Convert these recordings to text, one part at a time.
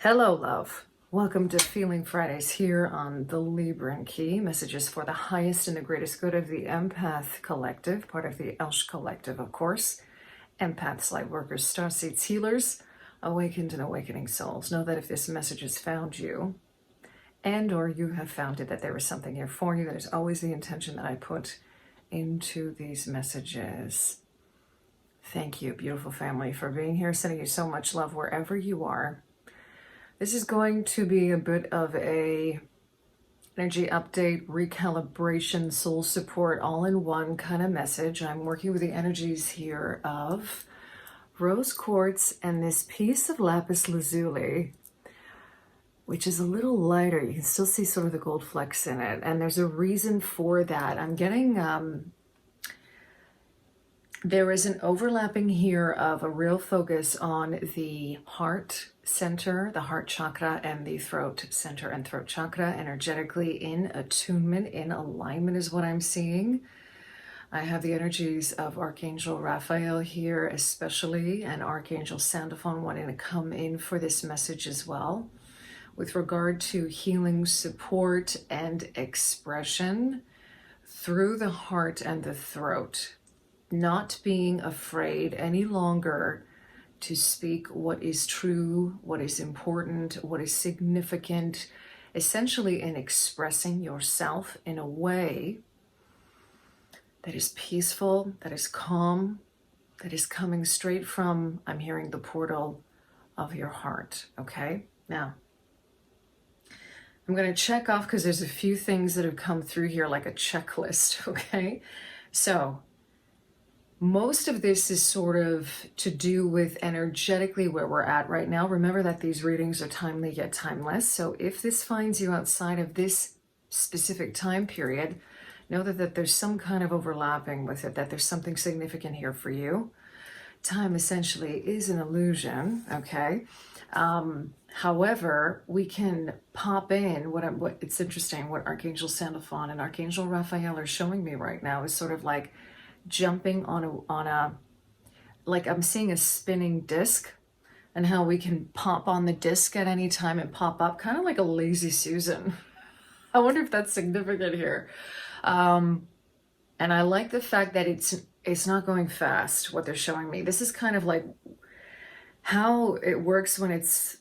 Hello, love. Welcome to Feeling Fridays here on the Libran Key. Messages for the highest and the greatest good of the Empath Collective, part of the Elsh Collective, of course. Empaths, light workers, starseeds, healers, awakened and awakening souls. Know that if this message has found you, and or you have found it, that there is something here for you. That is always the intention that I put into these messages. Thank you, beautiful family, for being here. Sending you so much love wherever you are. This is going to be a bit of a energy update, recalibration, soul support, all in one kind of message. I'm working with the energies here of rose quartz and this piece of lapis lazuli, which is a little lighter. You can still see sort of the gold flecks in it. And there's a reason for that. I'm getting, there is an overlapping here of a real focus on the heart center, the heart chakra, and the throat center and throat chakra, energetically in attunement, in alignment is what I'm seeing. I have the energies of Archangel Raphael here especially, and Archangel Sandophon wanting to come in for this message as well with regard to healing, support, and expression through the heart and the throat. Not being afraid any longer to speak what is true, what is important, what is significant, essentially in expressing yourself in a way that is peaceful, that is calm, that is coming straight from, I'm hearing, the portal of your heart, okay? Now, I'm going to check off because there's a few things that have come through here like a checklist, okay? So, most of this is sort of to do with energetically where we're at right now. Remember that these readings are timely yet timeless. So if this finds you outside of this specific time period, know that there's some kind of overlapping with it, that there's something significant here for you. Time essentially is an illusion, okay? However, we can pop in what it's interesting, what Archangel Sandophon and Archangel Raphael are showing me right now is sort of like jumping on a like I'm seeing a spinning disc, and how we can pop on the disc at any time and pop up, kind of like a lazy Susan. I wonder if that's significant here. And I like the fact that it's not going fast, what they're showing me. This is kind of like how it works when it's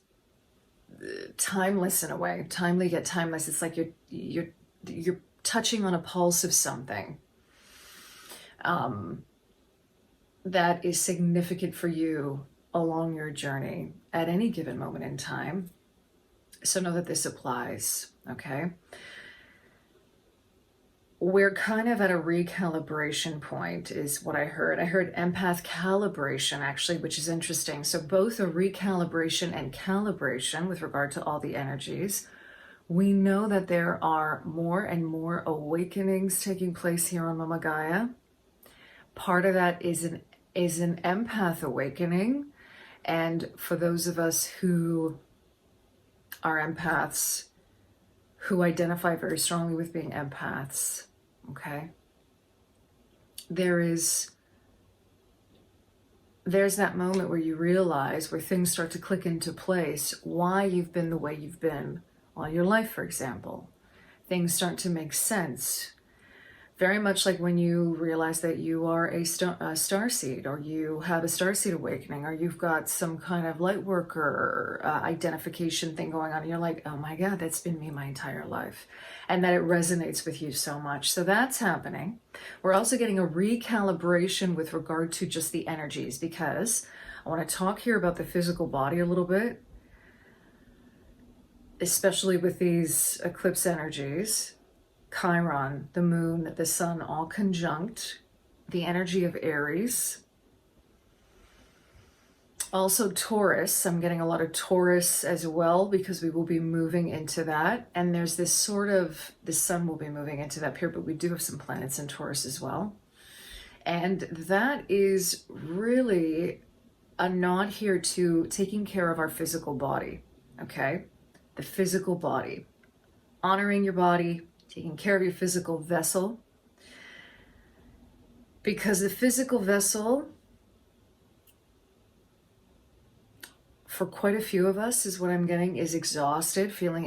timeless in a way, timely yet timeless. It's like you're touching on a pulse of something that is significant for you along your journey at any given moment in time. So know that this applies, okay? We're kind of at a recalibration point is what I heard. I heard empath calibration actually, which is interesting. So both a recalibration and calibration with regard to all the energies. We know that there are more and more awakenings taking place here on Mama Gaia. Part of that is an empath awakening. And for those of us who are empaths, who identify very strongly with being empaths, okay? There's that moment where you realize, where things start to click into place, why you've been the way you've been all your life, for example. Things start to make sense. Very much like when you realize that you are a starseed, or you have a starseed awakening, or you've got some kind of light worker identification thing going on, and you're like, oh my God, that's been me my entire life. And that it resonates with you so much. So that's happening. We're also getting a recalibration with regard to just the energies, because I want to talk here about the physical body a little bit, especially with these eclipse energies. Chiron, the moon, the sun, all conjunct the energy of Aries. Also Taurus, I'm getting a lot of Taurus as well, because we will be moving into that. And there's this sort of, the sun will be moving into that period, but we do have some planets in Taurus as well. And that is really a nod here to taking care of our physical body, okay? The physical body, honoring your body, taking care of your physical vessel, because the physical vessel for quite a few of us is what I'm getting, is exhausted, feeling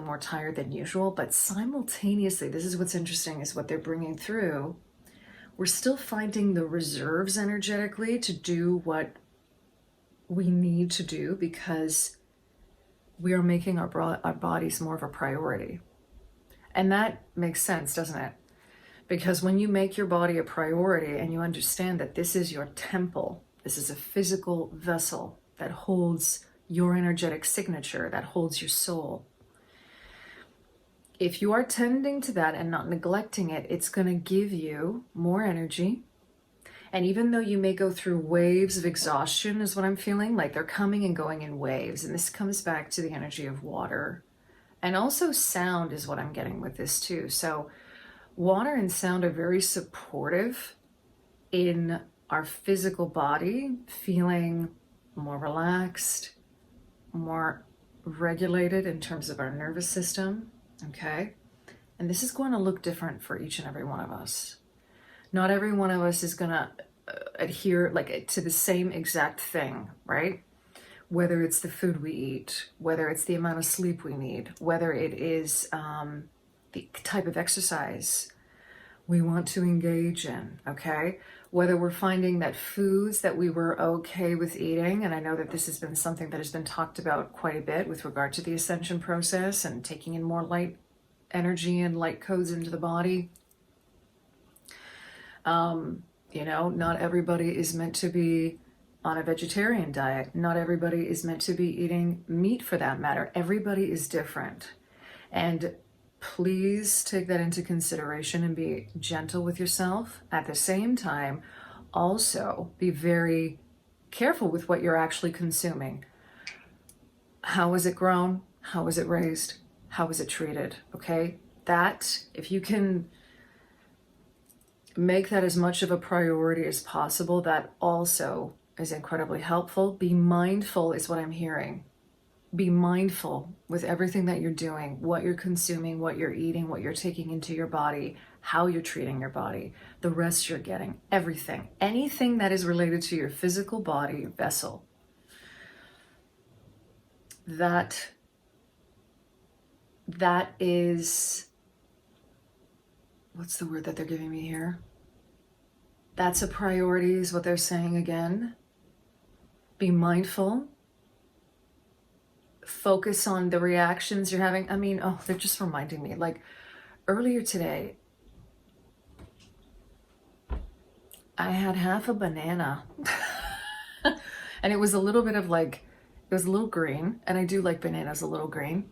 more tired than usual. But simultaneously, this is what's interesting, is what they're bringing through. We're still finding the reserves energetically to do what we need to do, because we are making our bodies more of a priority. And that makes sense, doesn't it? Because when you make your body a priority and you understand that this is your temple, this is a physical vessel that holds your energetic signature, that holds your soul. If you are tending to that and not neglecting it, it's going to give you more energy. And even though you may go through waves of exhaustion, is what I'm feeling, like they're coming and going in waves. And this comes back to the energy of water. And also sound is what I'm getting with this too. So water and sound are very supportive in our physical body, feeling more relaxed, more regulated in terms of our nervous system, okay? And this is going to look different for each and every one of us. Not every one of us is going to adhere like to the same exact thing, right? Whether it's the food we eat, whether it's the amount of sleep we need, whether it is the type of exercise we want to engage in, okay? Whether we're finding that foods that we were okay with eating, and I know that this has been something that has been talked about quite a bit with regard to the ascension process and taking in more light energy and light codes into the body. You know, not everybody is meant to be on a vegetarian diet. Not everybody is meant to be eating meat, for that matter. Everybody is different. And please take that into consideration and be gentle with yourself. At the same time, also be very careful with what you're actually consuming. How was it grown? How was it raised? How was it treated? Okay? That, if you can make that as much of a priority as possible, that also is incredibly helpful. Be mindful is what I'm hearing. Be mindful with everything that you're doing, what you're consuming, what you're eating, what you're taking into your body, how you're treating your body, the rest you're getting, everything. Anything that is related to your physical body vessel. That is, what's the word that they're giving me here? That's a priority is what they're saying again. Be mindful. Focus on the reactions you're having. I mean, oh, they're just reminding me, like earlier today, I had half a banana and it was a little bit of like, it was a little green, and I do like bananas a little green.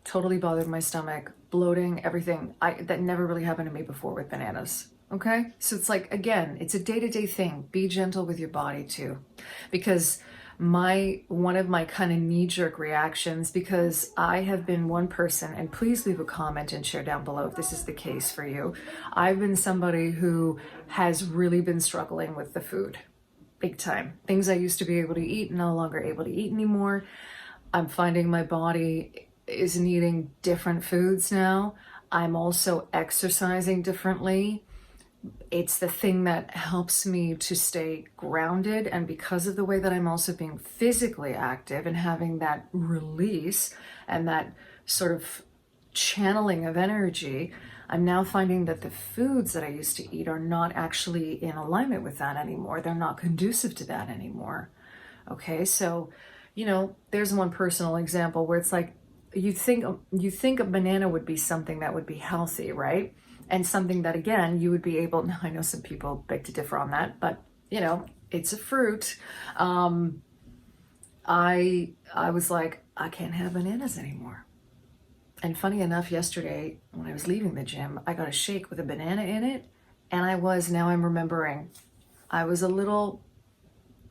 Totally bothered my stomach, bloating, everything. That never really happened to me before with bananas. Okay. So it's like, again, it's a day-to-day thing. Be gentle with your body too, because one of my kind of knee-jerk reactions, because I have been one person, and please leave a comment and share down below if this is the case for you. I've been somebody who has really been struggling with the food, big time. Things I used to be able to eat, no longer able to eat anymore. I'm finding my body is needing different foods now. I'm also exercising differently. It's the thing that helps me to stay grounded. And because of the way that I'm also being physically active and having that release and that sort of channeling of energy, I'm now finding that the foods that I used to eat are not actually in alignment with that anymore. They're not conducive to that anymore. Okay, so, you know, there's one personal example where it's like, you think a banana would be something that would be healthy, right? And something that, again, you would be able, now I know some people beg to differ on that, but you know, it's a fruit. I was like, I can't have bananas anymore. And funny enough, yesterday when I was leaving the gym, I got a shake with a banana in it. And now I'm remembering, I was a little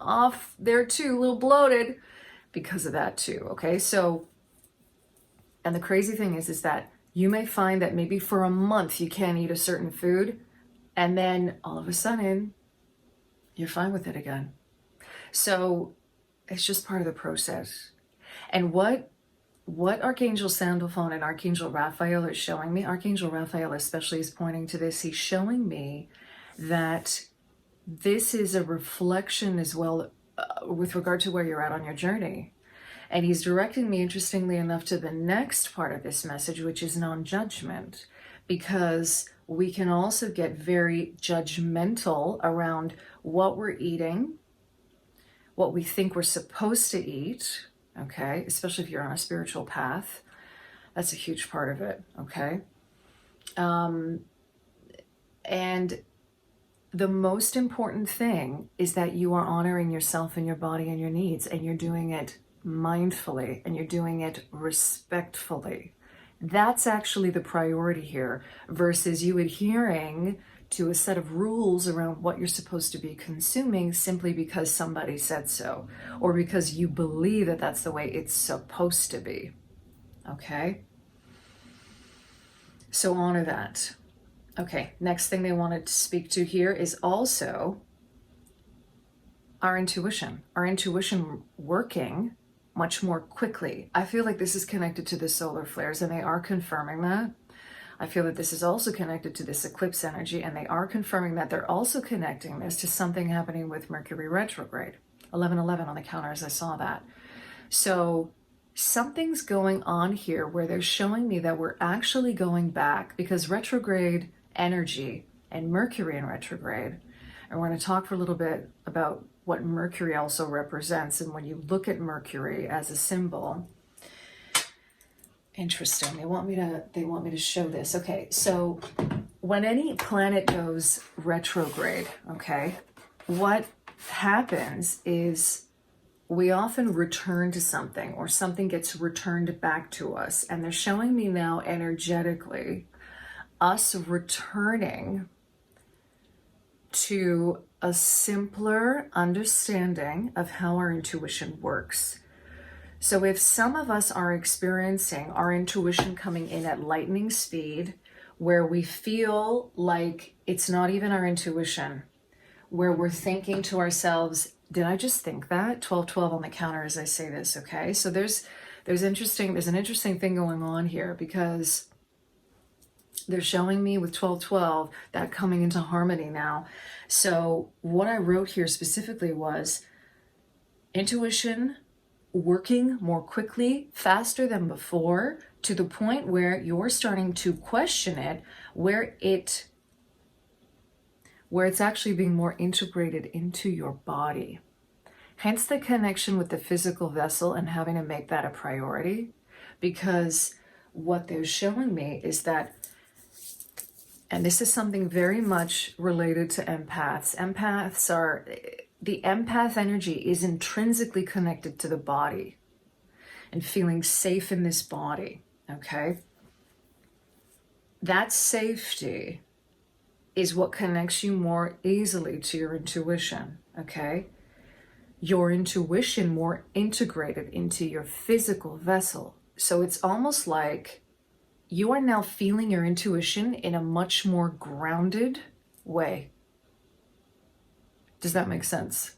off there too, a little bloated because of that too. Okay. So, and the crazy thing is that you may find that maybe for a month you can't eat a certain food, and then all of a sudden you're fine with it again. So it's just part of the process. And what Archangel Sandalphon and Archangel Raphael are showing me, Archangel Raphael especially is pointing to this. He's showing me that this is a reflection as well with regard to where you're at on your journey. And he's directing me, interestingly enough, to the next part of this message, which is non-judgment, because we can also get very judgmental around what we're eating, what we think we're supposed to eat, okay? Especially if you're on a spiritual path. That's a huge part of it, okay? And the most important thing is that you are honoring yourself and your body and your needs, and you're doing it mindfully, and you're doing it respectfully. That's actually the priority here, versus you adhering to a set of rules around what you're supposed to be consuming simply because somebody said so, or because you believe that that's the way it's supposed to be. Okay? So honor that. Okay, next thing they wanted to speak to here is also our intuition working much more quickly. I feel like this is connected to the solar flares, and they are confirming that. I feel that this is also connected to this eclipse energy, and they are confirming that. They're also connecting this to something happening with Mercury retrograde. 1111 on the counter as I saw that. So something's going on here where they're showing me that we're actually going back, because retrograde energy and Mercury in retrograde, and we're going to talk for a little bit about what Mercury also represents. And when you look at Mercury as a symbol, interesting. They want me to show this. Okay, so when any planet goes retrograde, okay, what happens is we often return to something, or something gets returned back to us. And they're showing me now energetically us returning to a simpler understanding of how our intuition works. So if some of us are experiencing our intuition coming in at lightning speed, where we feel like it's not even our intuition, where we're thinking to ourselves, did I just think that? 1212 on the counter as I say this, okay? So there's an interesting thing going on here, because they're showing me with 1212 that coming into harmony now. So what I wrote here specifically was intuition working more quickly, faster than before, to the point where you're starting to question it, where it's actually being more integrated into your body. Hence the connection with the physical vessel and having to make that a priority, because what they're showing me is that, and this is something very much related to empaths. The empath energy is intrinsically connected to the body and feeling safe in this body, okay? That safety is what connects you more easily to your intuition, okay? Your intuition more integrated into your physical vessel. So it's almost like you are now feeling your intuition in a much more grounded way. Does that make sense?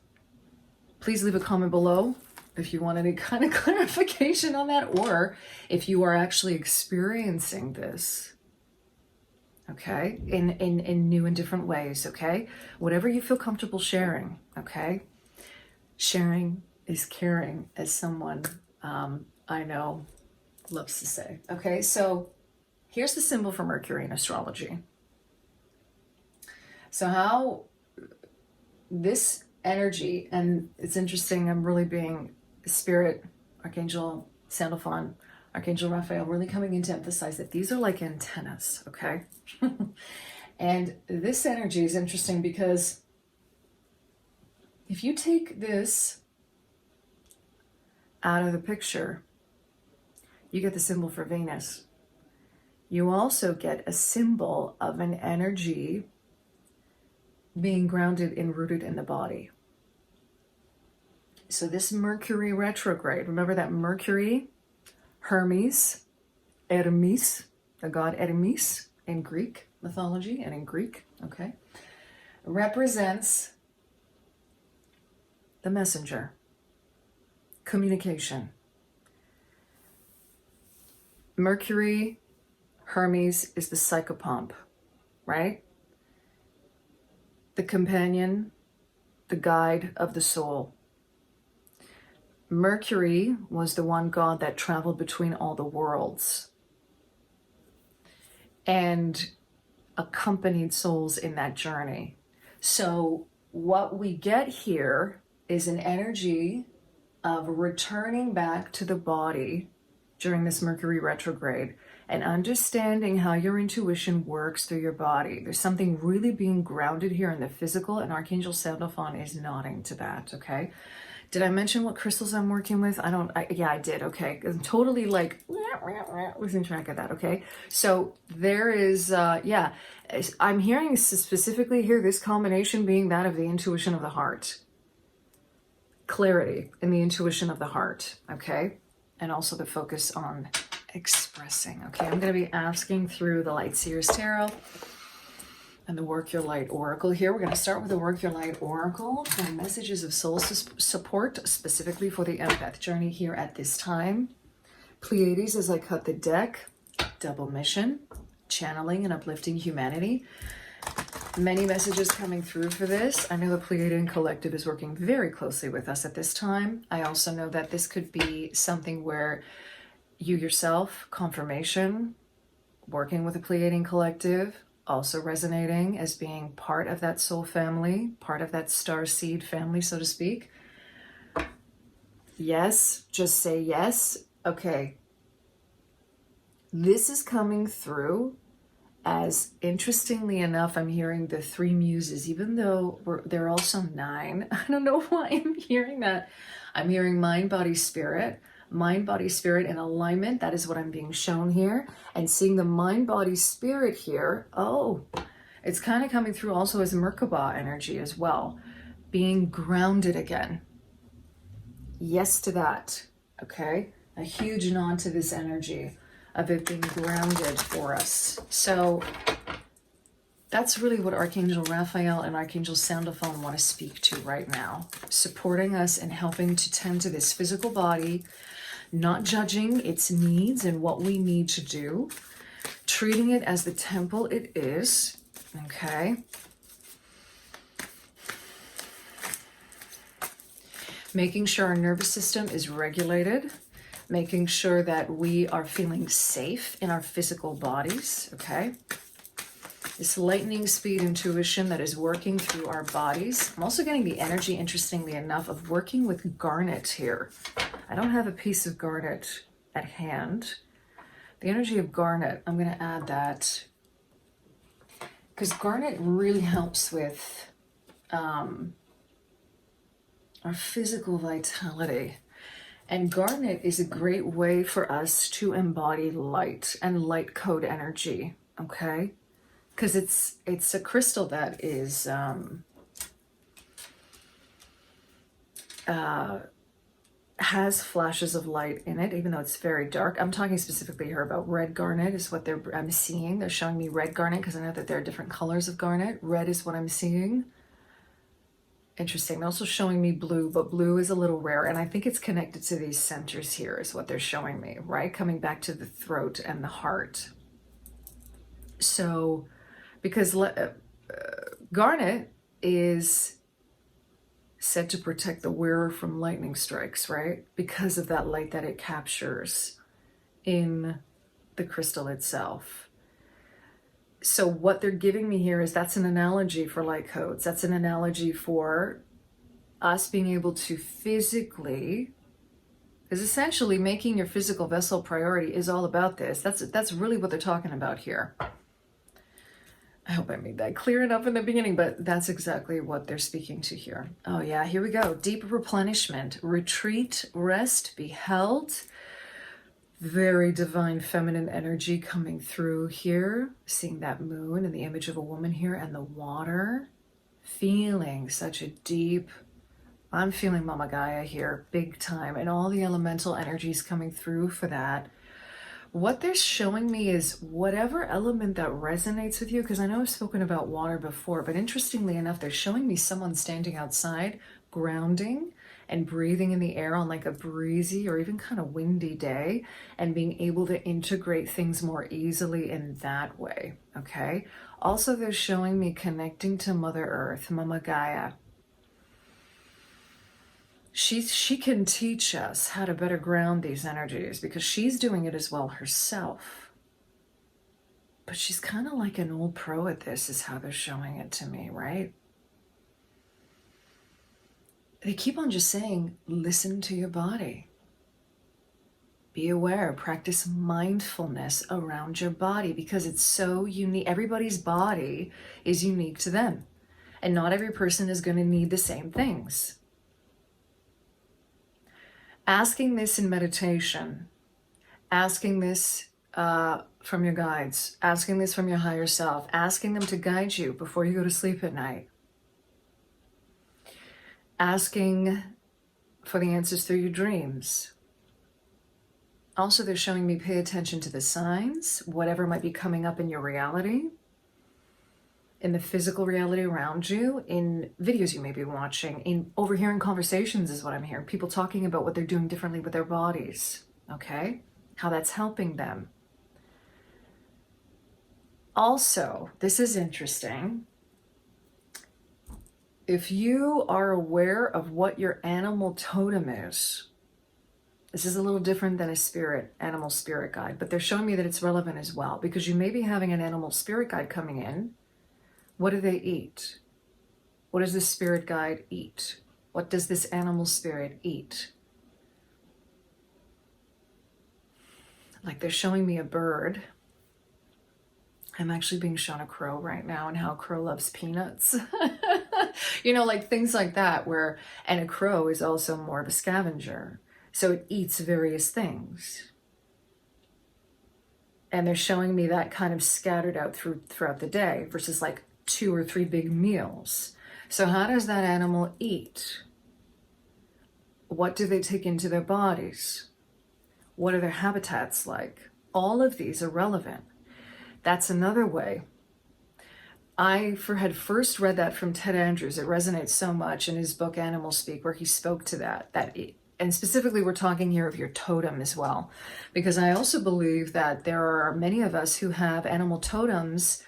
Please leave a comment below if you want any kind of clarification on that, or if you are actually experiencing this, okay, in new and different ways, okay? Whatever you feel comfortable sharing, okay? Sharing is caring, as someone I know loves to say, okay? So here's the symbol for Mercury in astrology. So how this energy, and it's interesting, I'm really being Spirit, Archangel Sandalphon, Archangel Raphael, really coming in to emphasize that these are like antennas, okay? And this energy is interesting because if you take this out of the picture, you get the symbol for Venus. You also get a symbol of an energy being grounded and rooted in the body. So this Mercury retrograde, remember that Mercury, Hermes, the god Hermes in Greek mythology and in Greek, okay, represents the messenger, communication. Mercury, Hermes is the psychopomp, right? The companion, the guide of the soul. Mercury was the one god that traveled between all the worlds and accompanied souls in that journey. So what we get here is an energy of returning back to the body during this Mercury retrograde and understanding how your intuition works through your body. There's something really being grounded here in the physical, and Archangel Sandalphon is nodding to that, okay? Did I mention what crystals I'm working with? Yeah, I did, okay. I'm totally like, losing track of that, okay? So there is, yeah, I'm hearing specifically here, this combination being that of the intuition of the heart. Clarity in the intuition of the heart, okay? And also the focus on expressing, okay? I'm going to be asking through the Light Seers Tarot and the Work Your Light Oracle here. We're going to start with the Work Your Light Oracle for messages of soul support, specifically for the empath journey here at this time. Pleiades as I cut the deck, double mission, channeling and uplifting humanity. Many messages coming through for this. I know the Pleiadian Collective is working very closely with us at this time. I also know that this could be something where you yourself, confirmation, working with the Pleiadian Collective, also resonating as being part of that soul family, part of that star seed family, so to speak. Yes, just say yes. Okay. This is coming through as, interestingly enough, I'm hearing the 3 muses, even though they're also 9. I don't know why I'm hearing that. I'm hearing mind, body, spirit in alignment. That is what I'm being shown here. And seeing the mind, body, spirit here. Oh, it's kind of coming through also as Merkaba energy as well. Being grounded again. Yes to that. Okay. A huge nod to this energy of it being grounded for us. So that's really what Archangel Raphael and Archangel Sandalphon want to speak to right now. Supporting us and helping to tend to this physical body, not judging its needs and what we need to do, treating it as the temple it is, okay? Making sure our nervous system is regulated, making sure that we are feeling safe in our physical bodies, okay? This lightning speed intuition that is working through our bodies. I'm also getting the energy, interestingly enough, of working with garnet here. I don't have a piece of garnet at hand. The energy of garnet, I'm going to add that because garnet really helps with our physical vitality. And garnet is a great way for us to embody light and light code energy, okay? Because it's a crystal that is has flashes of light in it, even though it's very dark. I'm talking specifically here about red garnet is what I'm seeing. They're showing me red garnet because I know that there are different colors of garnet. Red is what I'm seeing. Interesting. They're also showing me blue, but blue is a little rare. And I think it's connected to these centers here is what they're showing me, right? Coming back to the throat and the heart. So, because garnet is said to protect the wearer from lightning strikes, right? Because of that light that it captures in the crystal itself. So what they're giving me here is that's an analogy for light codes. That's an analogy for us being able to physically, is essentially making your physical vessel priority is all about this. That's really what they're talking about here. I hope I made that clear enough in the beginning, but that's exactly what they're speaking to here. Oh yeah, here we go. Deep replenishment, retreat, rest, be held. Very divine feminine energy coming through here. Seeing that moon and the image of a woman here and the water. Feeling such a deep, I'm feeling Mama Gaia here, big time. And all the elemental energies coming through for that. What they're showing me is whatever element that resonates with you, because I know I've spoken about water before, but interestingly enough, they're showing me someone standing outside, grounding and breathing in the air on like a breezy or even kind of windy day and being able to integrate things more easily in that way, okay? Also, they're showing me connecting to Mother Earth, Mama Gaia. she can teach us how to better ground these energies because she's doing it as well herself. But she's kind of like an old pro at this, is how they're showing it to me, right? They keep on just saying, listen to your body. Be aware, practice mindfulness around your body because it's so unique. Everybody's body is unique to them. And not every person is going to need the same things. Asking this in meditation, asking this from your guides, asking this from your higher self, asking them to guide you before you go to sleep at night, asking for the answers through your dreams. Also, they're showing me pay attention to the signs, whatever might be coming up in your reality, in the physical reality around you, in videos you may be watching, in overhearing conversations is what I'm hearing. People talking about what they're doing differently with their bodies, okay? How that's helping them. Also, this is interesting. If you are aware of what your animal totem is, this is a little different than a spirit, animal spirit guide, but they're showing me that it's relevant as well because you may be having an animal spirit guide coming in. What do they eat? What does the spirit guide eat? What does this animal spirit eat? Like they're showing me a bird. I'm actually being shown a crow right now and how a crow loves peanuts. You know, like things like that where, and a crow is also more of a scavenger. So it eats various things. And they're showing me that kind of scattered out throughout the day versus like 2 or 3 big meals. So how does that animal eat? What do they take into their bodies? What are their habitats like? All of these are relevant. That's another way. I had first read that from Ted Andrews. It resonates so much in his book Animal Speak, where he spoke to that and specifically we're talking here of your totem as well, because I also believe that there are many of us who have animal totems,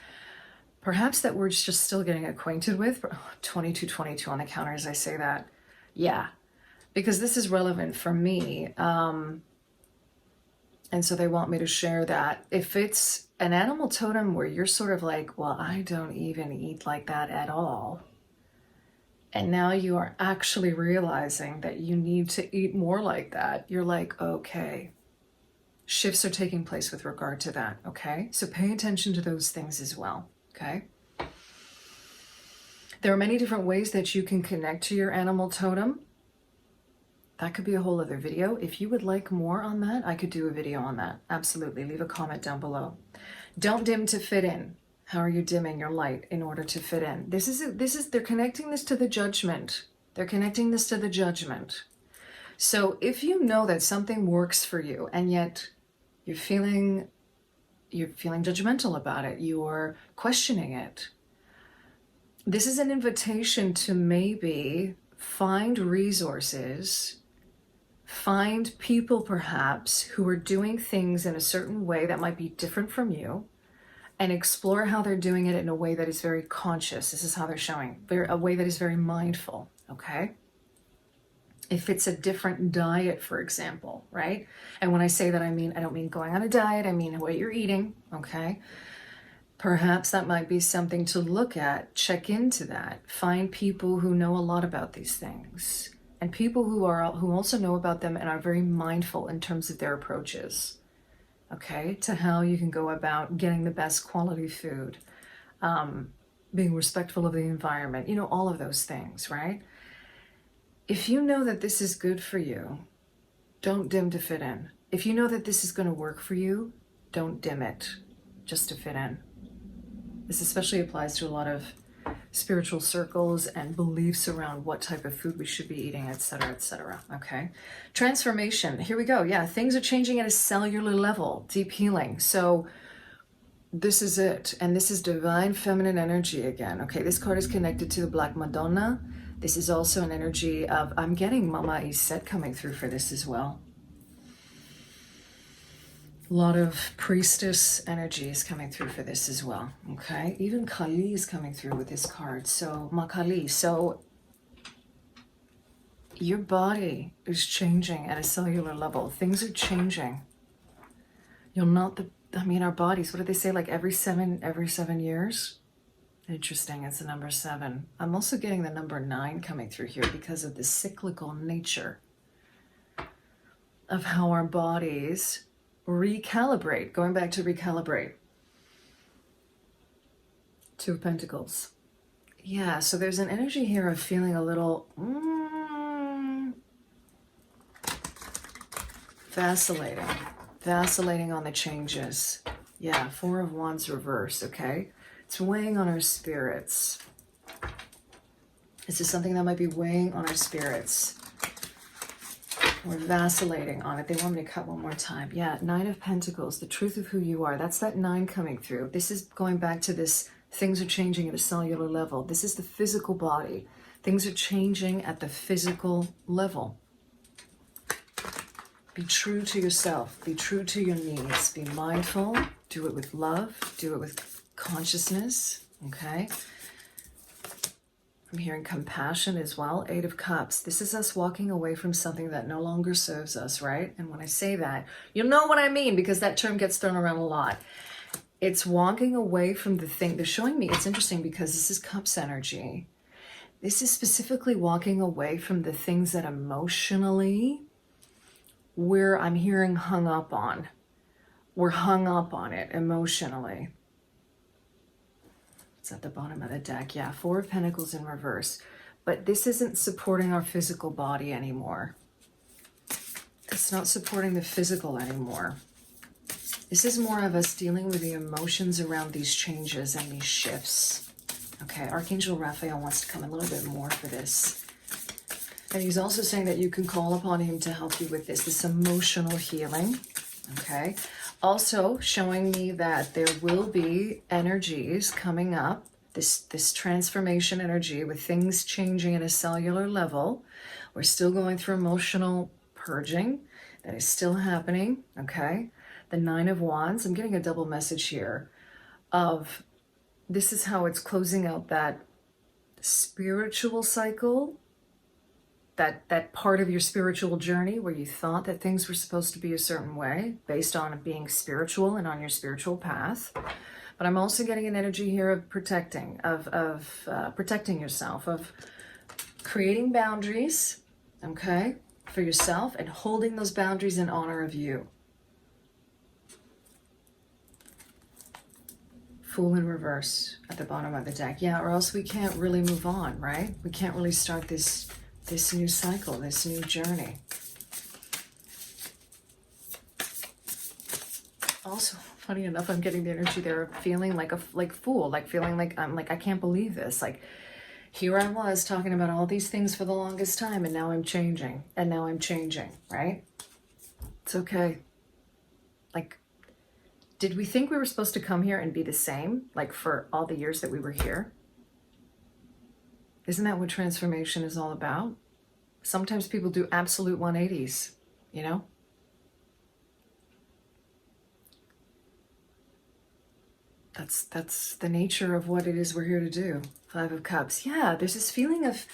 perhaps that we're just still getting acquainted with. 2222 on the counter as I say that. Yeah, because this is relevant for me. And so they want me to share that. If it's an animal totem where you're sort of like, well, I don't even eat like that at all. And now you are actually realizing that you need to eat more like that. You're like, okay, shifts are taking place with regard to that, okay? So pay attention to those things as well, okay? There are many different ways that you can connect to your animal totem. That could be a whole other video. If you would like more on that, I could do a video on that. Absolutely. Leave a comment down below. Don't dim to fit in. How are you dimming your light in order to fit in? They're connecting this to the judgment. They're connecting this to the judgment. So if you know that something works for you and yet you're feeling judgmental about it, you're questioning it, this is an invitation to maybe find resources, find people perhaps who are doing things in a certain way that might be different from you, and explore how they're doing it in a way that is very conscious. This is how they're showing, a way that is very mindful, okay? If it's a different diet, for example, right? And when I say that, I don't mean going on a diet, I mean what you're eating, okay? Perhaps that might be something to look at, check into that, find people who know a lot about these things, and people who also know about them and are very mindful in terms of their approaches, okay, to how you can go about getting the best quality food, being respectful of the environment, you know, all of those things, right? If you know that this is good for you, don't dim to fit in. If you know that this is going to work for you, don't dim it just to fit in. This especially applies to a lot of spiritual circles and beliefs around what type of food we should be eating, etc., okay? Transformation, here we go. Yeah, things are changing at a cellular level, deep healing. So this is it, and this is divine feminine energy again, okay? This card is connected to the Black Madonna. This is also an energy of, I'm getting Mama Iset coming through for this as well. A lot of priestess energy is coming through for this as well, okay? Even Kali is coming through with this card, so Ma Kali. So Your body is changing at a cellular level. Things are changing. You'll not our bodies, what do they say, like every seven years? Interesting, it's the number 7. I'm also getting the number 9 coming through here because of the cyclical nature of how our bodies recalibrate. Going back to recalibrate. 2 of Pentacles. Yeah, so there's an energy here of feeling a little vacillating on the changes. Yeah, 4 of Wands reverse, okay? It's weighing on our spirits. This is something that might be weighing on our spirits. We're vacillating on it. They want me to cut one more time. Yeah, 9 of Pentacles, the truth of who you are. That's that 9 coming through. This is going back to this, things are changing at a cellular level. This is the physical body. Things are changing at the physical level. Be true to yourself. Be true to your needs. Be mindful. Do it with love. Do it with consciousness. Okay? I'm hearing compassion as well. 8 of Cups. This is us walking away from something that no longer serves us, right? And when I say that, you'll know what I mean because that term gets thrown around a lot. It's walking away from the thing. They're showing me, it's interesting because this is Cups energy. This is specifically walking away from the things that emotionally I'm hearing hung up on. We're hung up on it emotionally. It's at the bottom of the deck. Yeah, 4 of Pentacles in reverse. But this isn't supporting our physical body anymore. It's not supporting the physical anymore. This is more of us dealing with the emotions around these changes and these shifts. Okay, Archangel Raphael wants to come a little bit more for this. And he's also saying that you can call upon him to help you with this emotional healing. Okay. Also showing me that there will be energies coming up, this transformation energy with things changing at a cellular level. We're still going through emotional purging. That is still happening. Okay. The 9 of Wands. I'm getting a double message here of this is how it's closing out that spiritual cycle. That part of your spiritual journey where you thought that things were supposed to be a certain way based on being spiritual and on your spiritual path. But I'm also getting an energy here of protecting, protecting yourself, of creating boundaries, okay, for yourself and holding those boundaries in honor of you. Fool in reverse at the bottom of the deck. Yeah, or else we can't really move on, right? We can't really start this new cycle, this new journey. Also, funny enough, I'm getting the energy there of feeling like fool, like feeling like I can't believe this. Like here I was talking about all these things for the longest time and now I'm changing. And now I'm changing, right? It's okay. Like, did we think we were supposed to come here and be the same, like for all the years that we were here? Isn't that what transformation is all about? Sometimes people do absolute 180s, you know? That's the nature of what it is we're here to do. 5 of Cups. Yeah, there's this feeling of...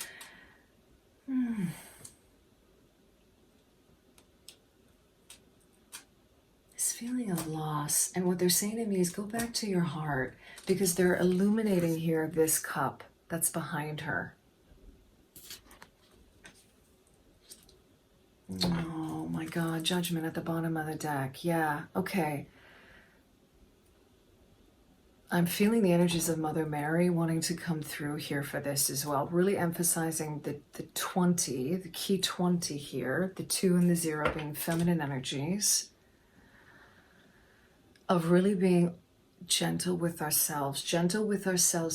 This feeling of loss. And what they're saying to me is go back to your heart because they're illuminating here this cup that's behind her. Oh my God, Judgment at the bottom of the deck. Yeah, okay. I'm feeling the energies of Mother Mary wanting to come through here for this as well. Really emphasizing the 20, the key 20 here. The 2 and the 0 being feminine energies. Of really being gentle with ourselves,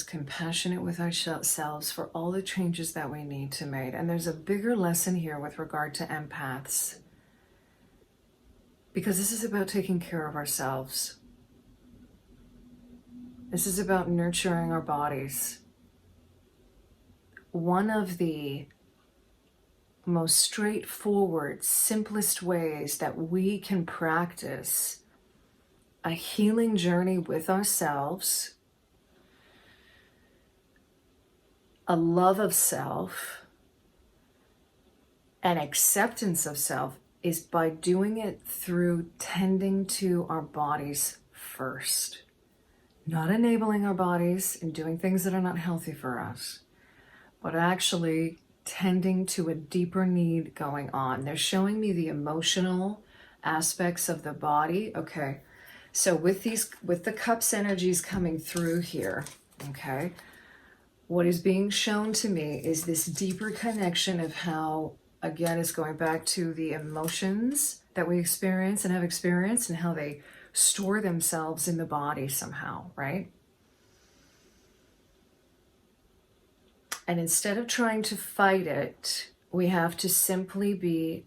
compassionate with ourselves for all the changes that we need to make. And there's a bigger lesson here with regard to empaths. Because this is about taking care of ourselves. This is about nurturing our bodies. One of the most straightforward, simplest ways that we can practice a healing journey with ourselves, a love of self, And acceptance of self is by doing it through tending to our bodies first. Not enabling our bodies and doing things that are not healthy for us, but actually tending to a deeper need going on. They're showing me the emotional aspects of the body. Okay, so with the cups energies coming through here, okay, what is being shown to me is this deeper connection of how, again, it's going back to the emotions that we experience and have experienced and how they store themselves in the body somehow, right? And instead of trying to fight it, we have to simply be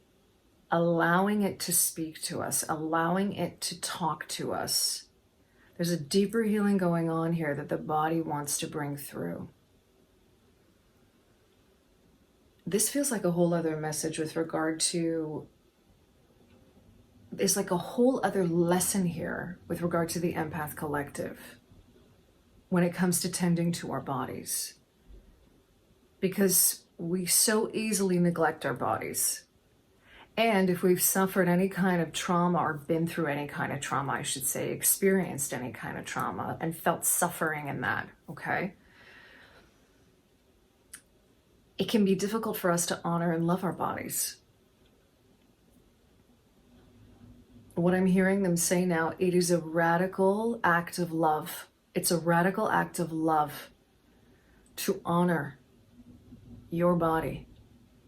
allowing it to speak to us, allowing it to talk to us. There's a deeper healing going on here that the body wants to bring through. This feels like a whole other message with regard to, there's like a whole other lesson here with regard to the empath collective when it comes to tending to our bodies. Because we so easily neglect our bodies. And if we've suffered any kind of trauma or been through any kind of trauma, I should say, experienced any kind of trauma and felt suffering in that, okay? It can be difficult for us to honor and love our bodies. What I'm hearing them say now, it is a radical act of love. It's a radical act of love to honor your body,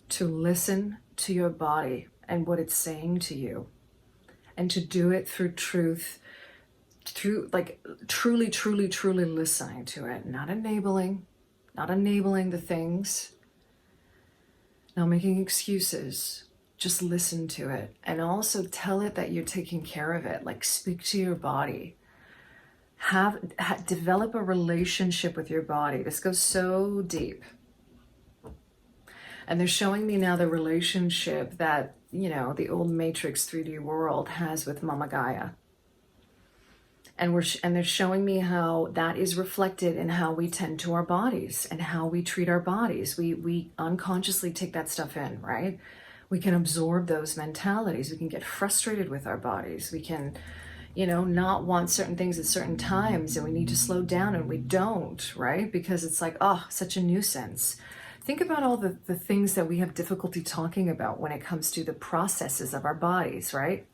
to listen to your body and what it's saying to you, and to do it through truth, through like truly listening to it, not enabling the things, not making excuses. Just listen to it, and also tell it that you're taking care of it. Like, speak to your body. Develop a relationship with your body. This goes so deep. And they're showing me now the relationship that, you know, the old Matrix 3D world has with Mama Gaia. And they're showing me how that is reflected in how we tend to our bodies and how we treat our bodies. We unconsciously take that stuff in, right? We can absorb those mentalities. We can get frustrated with our bodies. We can, you know, not want certain things at certain times, and we need to slow down, and we don't, right? Because it's like, oh, such a nuisance. Think about all the things that we have difficulty talking about when it comes to the processes of our bodies, right?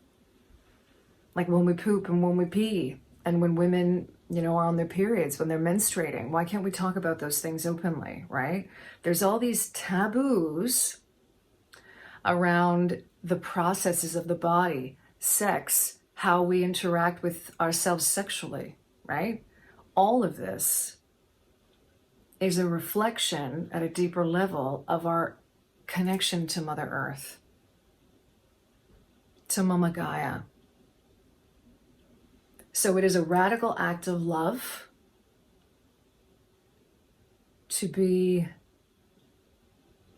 Like when we poop and when we pee, and when women, you know, are on their periods, when they're menstruating. Why can't we talk about those things openly, right? There's all these taboos around the processes of the body, sex, how we interact with ourselves sexually, right? All of this is a reflection at a deeper level of our connection to Mother Earth, to Mama Gaia. So it is a radical act of love to be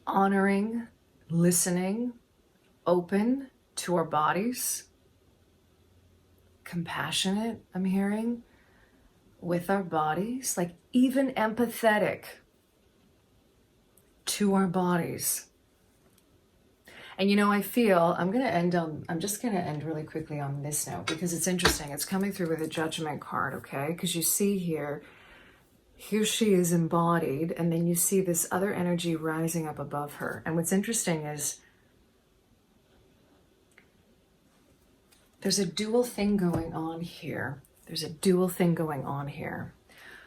honoring, listening, open to our bodies, compassionate, I'm hearing, with our bodies, like even empathetic to our bodies. And you know, I feel, I'm just going to end really quickly on this note because it's interesting. It's coming through with a Judgment card, okay? Because you see here she is embodied, and then you see this other energy rising up above her. And what's interesting is there's a dual thing going on here.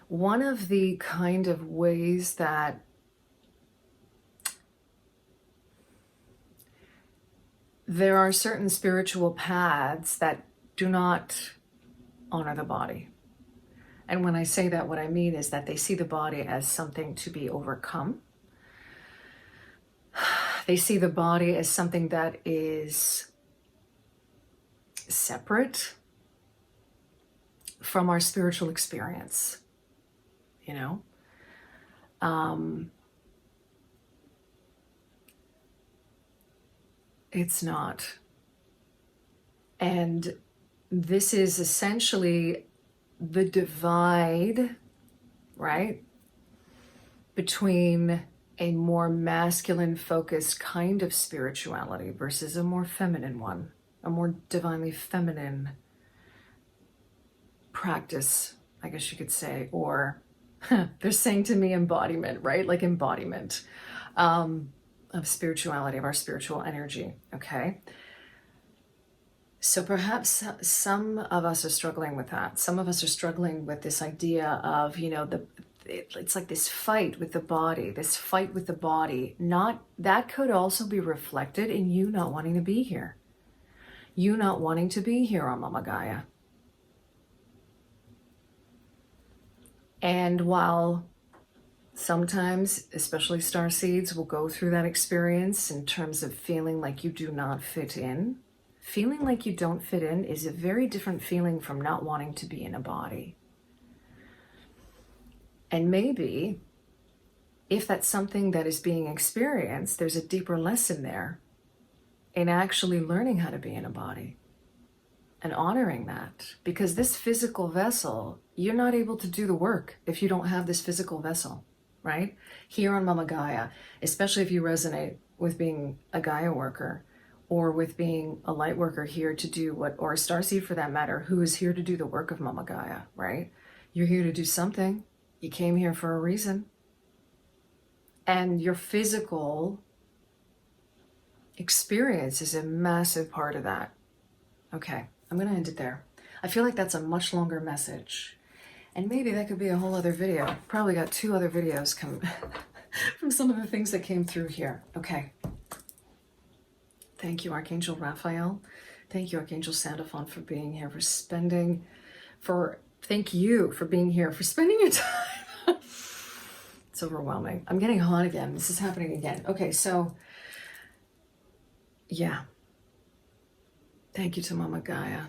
One of the kind of ways that there are certain spiritual paths that do not honor the body. And when I say that, what I mean is that they see the body as something to be overcome. They see the body as something that is separate from our spiritual experience, you know? It's not. And this is essentially the divide, right, between a more masculine focused kind of spirituality versus a more feminine one, a more divinely feminine practice, I guess you could say, or they're saying to me embodiment, right? Like embodiment of spirituality, of our spiritual energy, okay? So perhaps some of us are struggling with that. Some of us are struggling with this idea of, you know, it's like this fight with the body, Not that could also be reflected in you not wanting to be here. You not wanting to be here on Mama Gaia. And while sometimes, especially star seeds, will go through that experience in terms of feeling like you do not fit in, feeling like you don't fit in is a very different feeling from not wanting to be in a body. And maybe if that's something that is being experienced, there's a deeper lesson there in actually learning how to be in a body and honoring that. Because this physical vessel, you're not able to do the work if you don't have this physical vessel, right? Here on Mama Gaia, especially if you resonate with being a Gaia worker or with being a light worker here to do what, or a starseed for that matter, who is here to do the work of Mama Gaia, right? You're here to do something. You came here for a reason. And your physical experience is a massive part of that. Okay, I'm going to end it there. I feel like that's a much longer message. And maybe that could be a whole other video. Probably got 2 other videos come from some of the things that came through here. Okay. Thank you, Archangel Raphael. Thank you, Archangel Sandalphon, for being here, thank you for being here, for spending your time. It's overwhelming. I'm getting hot again. This is happening again. Okay, so yeah. Thank you to Mama Gaia.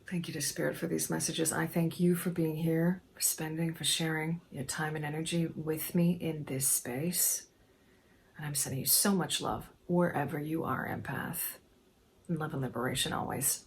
Thank you to Spirit for these messages. I thank you for being here, for sharing your time and energy with me in this space. And I'm sending you so much love wherever you are, empath. And love and liberation always.